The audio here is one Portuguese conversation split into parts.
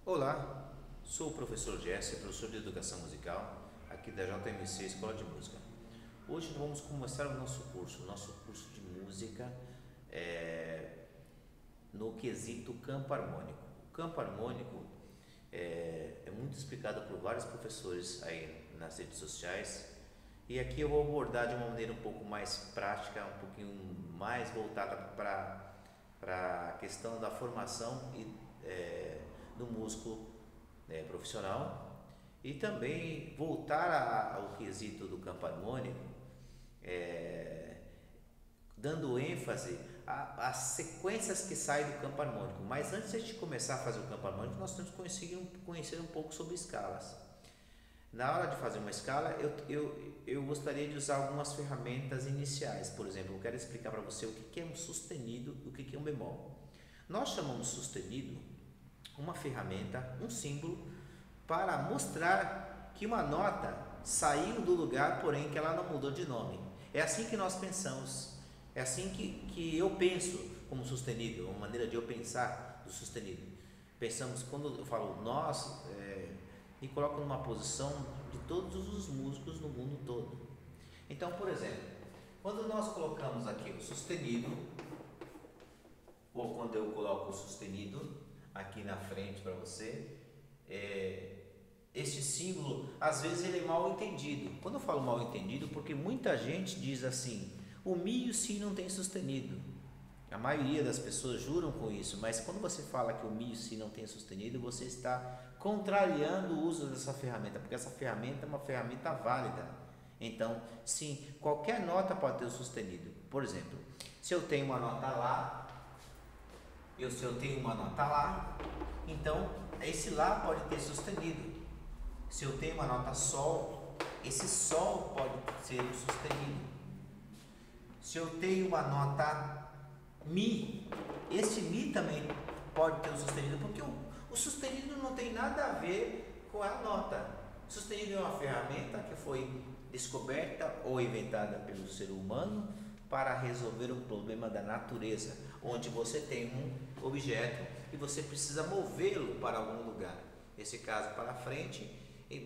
Olá, sou o professor Jesse, professor de Educação Musical, aqui da JMC Escola de Música. Hoje vamos começar o nosso curso de música no quesito campo harmônico. O campo harmônico é muito explicado por vários professores aí nas redes sociais e aqui eu vou abordar de uma maneira um pouco mais prática, um pouquinho mais voltada para a questão da formação do músico profissional e também voltar ao quesito do campo harmônico, dando ênfase às sequências que saem do campo harmônico. Mas antes de a gente começar a fazer o campo harmônico, nós temos que conhecer um pouco sobre escalas. Na hora de fazer uma escala, eu gostaria de usar algumas ferramentas iniciais. Por exemplo, eu quero explicar para você o que é um sustenido e o que é um bemol. Nós chamamos sustenido uma ferramenta, um símbolo, para mostrar que uma nota saiu do lugar, porém que ela não mudou de nome. É assim que nós pensamos, é assim que eu penso como sustenido, uma maneira de eu pensar do sustenido. Pensamos, quando eu falo nós, me coloco numa posição de todos os músicos no mundo todo. Então, por exemplo, quando nós colocamos aqui o sustenido, ou quando eu coloco o sustenido aqui na frente para você, este símbolo, às vezes ele é mal entendido. Quando eu falo mal entendido, porque muita gente diz assim, o Mi e o Si não tem sustenido. A maioria das pessoas juram com isso, mas quando você fala que o Mi e o Si não tem sustenido, você está contrariando o uso dessa ferramenta, porque essa ferramenta é uma ferramenta válida. Então, sim, qualquer nota pode ter o sustenido. Por exemplo, se eu tenho uma nota Lá, se eu tenho uma nota Lá, então esse Lá pode ter sustenido. Se eu tenho uma nota Sol, esse Sol pode ser sustenido. Se eu tenho uma nota Mi, esse Mi também pode ter um sustenido, porque o sustenido não tem nada a ver com a nota. O sustenido é uma ferramenta que foi descoberta ou inventada pelo ser humano para resolver um problema da natureza, onde você tem um objeto e você precisa movê-lo para algum lugar. Nesse caso, para frente,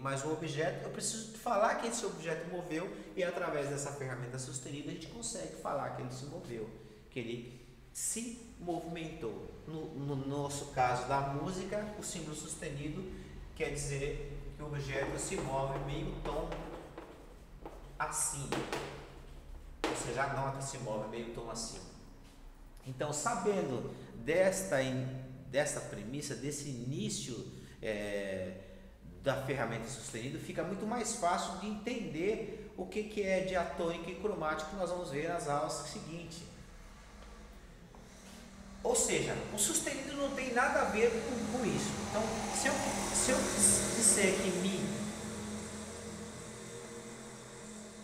mas o objeto, eu preciso falar que esse objeto moveu e através dessa ferramenta sustenida a gente consegue falar que ele se moveu, que ele se movimentou. No nosso caso da música, o símbolo sustenido quer dizer que o objeto se move meio tom assim, ou seja, a nota se move meio tom assim. Então, sabendo desta premissa, desse início da ferramenta sustenida, fica muito mais fácil de entender o que é diatônico e cromático, que nós vamos ver nas aulas seguintes. Ou seja, o sustenido não tem nada a ver com isso. Então, se eu disser que Mi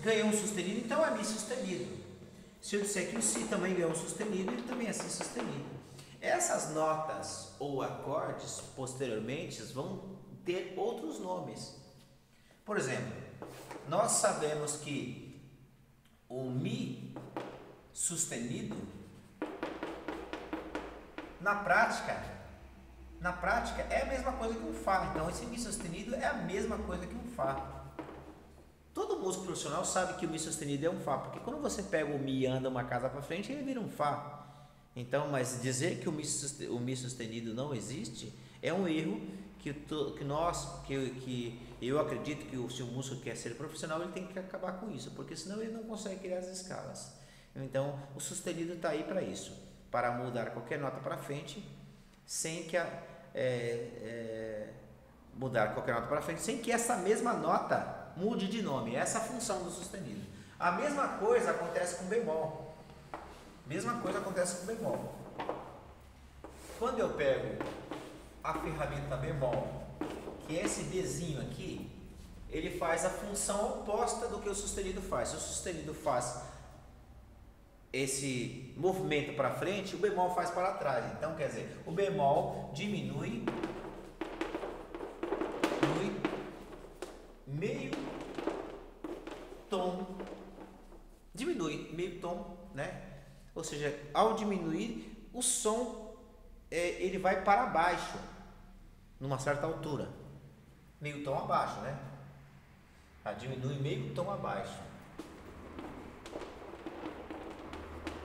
ganhou um sustenido, então é Mi sustenido. Se eu disser que o Si também ganhou um sustenido, ele também é Si sustenido. Essas notas ou acordes, posteriormente, vão ter outros nomes. Por exemplo, nós sabemos que o Mi sustenido, na prática é a mesma coisa que um Fá. Então, esse Mi sustenido é a mesma coisa que um Fá. Todo músico profissional sabe que o Mi sustenido é um Fá, porque quando você pega o Mi e anda uma casa para frente, ele vira um Fá. Então, mas dizer que o Mi sustenido não existe é um erro que eu acredito que se o músico quer ser profissional, ele tem que acabar com isso, porque senão ele não consegue criar as escalas. Então, o sustenido está aí para isso, para mudar qualquer nota para frente, sem que essa mesma nota mude de nome. Essa é a função do sustenido. A mesma coisa acontece com bemol. Quando eu pego a ferramenta bemol, que é esse Bzinho aqui, ele faz a função oposta do que o sustenido faz. Se o sustenido faz esse movimento para frente, o bemol faz para trás. Então, quer dizer, o bemol diminui meio tom, né? Ou seja, ao diminuir, o som ele vai para baixo. numa certa altura, meio tom abaixo, né? Diminui meio tom abaixo.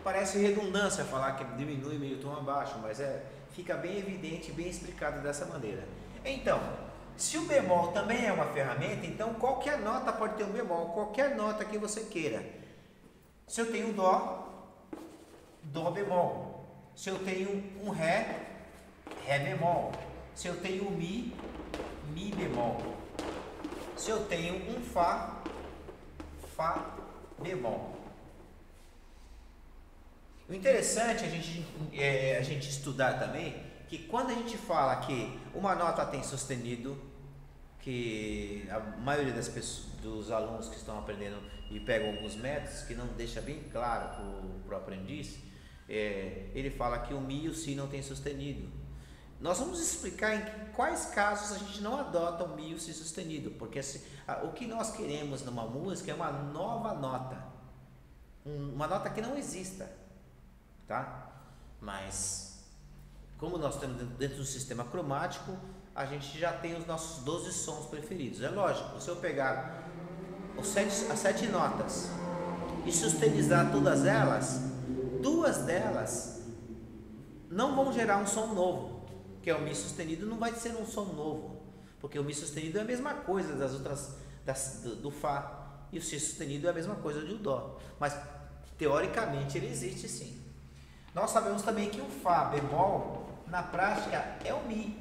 Parece redundância falar que diminui meio tom abaixo, mas fica bem evidente, bem explicado dessa maneira. Então, se o bemol também é uma ferramenta, então qualquer nota pode ter um bemol, qualquer nota que você queira. Se eu tenho dó, dó bemol. Se eu tenho um ré, ré bemol. Se eu tenho um mi, mi bemol. Se eu tenho um fá, fá bemol. O interessante é a gente estudar também que quando a gente fala que uma nota tem sustenido, que a maioria das pessoas, dos alunos que estão aprendendo e pegam alguns métodos que não deixa bem claro para o aprendiz, ele fala que o mi e o si não tem sustenido. Nós vamos explicar em quais casos a gente não adota o mi e o si sustenido, porque o que nós queremos numa música é uma nova nota, uma nota que não exista, tá? Mas como nós estamos dentro do sistema cromático, a gente já tem os nossos 12 sons preferidos. É lógico, se eu pegar as 7 notas e sustenizar todas elas, 2 delas não vão gerar um som novo, que é o mi sustenido, não vai ser um som novo, porque o mi sustenido é a mesma coisa das outras, do fá, e o si sustenido é a mesma coisa do dó, mas teoricamente ele existe sim. Nós sabemos também que o fá bemol na prática é o mi.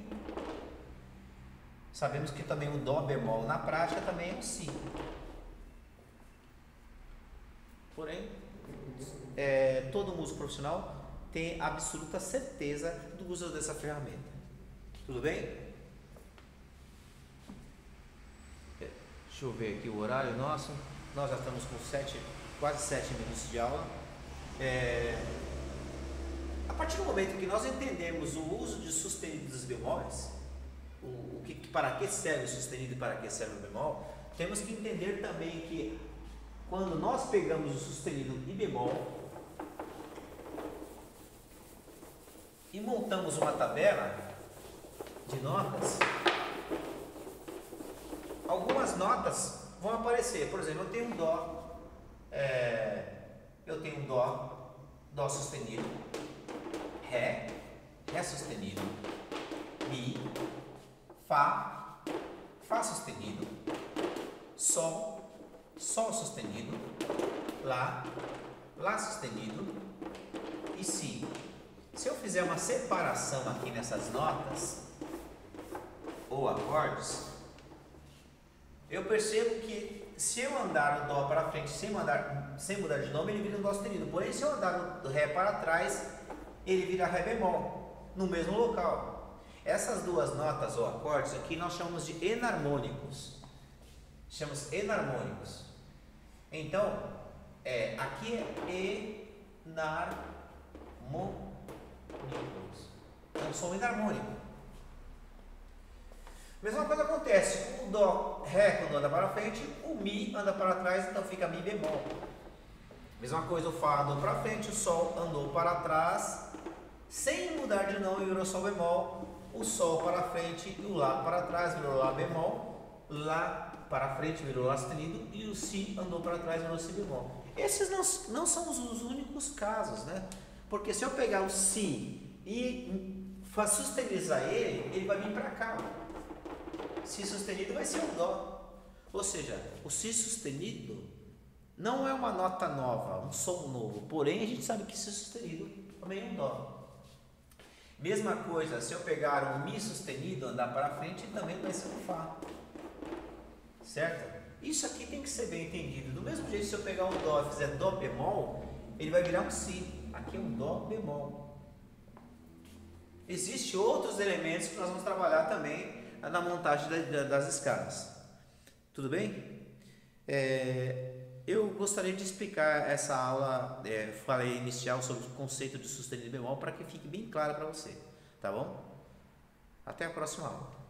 Sabemos que também o dó bemol na prática também é o si. Porém, todo músico profissional tem absoluta certeza do uso dessa ferramenta. Tudo bem? Deixa eu ver aqui o horário nosso. Nós já estamos com quase 7 minutos de aula. A partir do momento que nós entendemos o uso de sustenido dos bemóis, para que serve o sustenido e para que serve o bemol, temos que entender também que quando nós pegamos o sustenido e bemol e montamos uma tabela de notas, algumas notas vão aparecer. Por exemplo, eu tenho um dó, dó sustenido, ré, ré sustenido, mi, fá, fá sustenido, sol, sol sustenido, lá, lá sustenido e si. Se eu fizer uma separação aqui nessas notas ou acordes, eu percebo que se eu andar o dó para frente sem mudar de nome, ele vira um dó sustenido. Porém, se eu andar o ré para trás, ele vira ré bemol no mesmo local. Essas duas notas ou acordes aqui nós chamamos de enarmônicos. Chamamos enarmônicos. Então, aqui é enarmônicos. É um som enarmônico. Mesma coisa acontece, o dó, ré quando anda para frente, o mi anda para trás, então fica mi bemol. Mesma coisa, o fá andou para frente, o sol andou para trás, sem mudar de nome virou sol bemol, o sol para frente e o lá para trás virou lá bemol, lá para frente virou lá sustenido e o si andou para trás virou si bemol. Esses não são os únicos casos, né? Porque se eu pegar o si e sustenizar ele vai vir para cá. Si sustenido vai ser o dó. Ou seja, o si sustenido não é uma nota nova, um som novo. Porém, a gente sabe que si sustenido também é um dó. Mesma coisa, se eu pegar um mi sustenido, andar para frente, também vai ser um fá. Certo? Isso aqui tem que ser bem entendido. Do mesmo jeito, se eu pegar um dó e fizer dó bemol, ele vai virar um si. Aqui é um dó bemol. Existem outros elementos que nós vamos trabalhar também na montagem das escalas. Tudo bem? Eu gostaria de explicar essa aula, falei inicial sobre o conceito de sustenido bemol para que fique bem claro para você, tá bom? Até a próxima aula.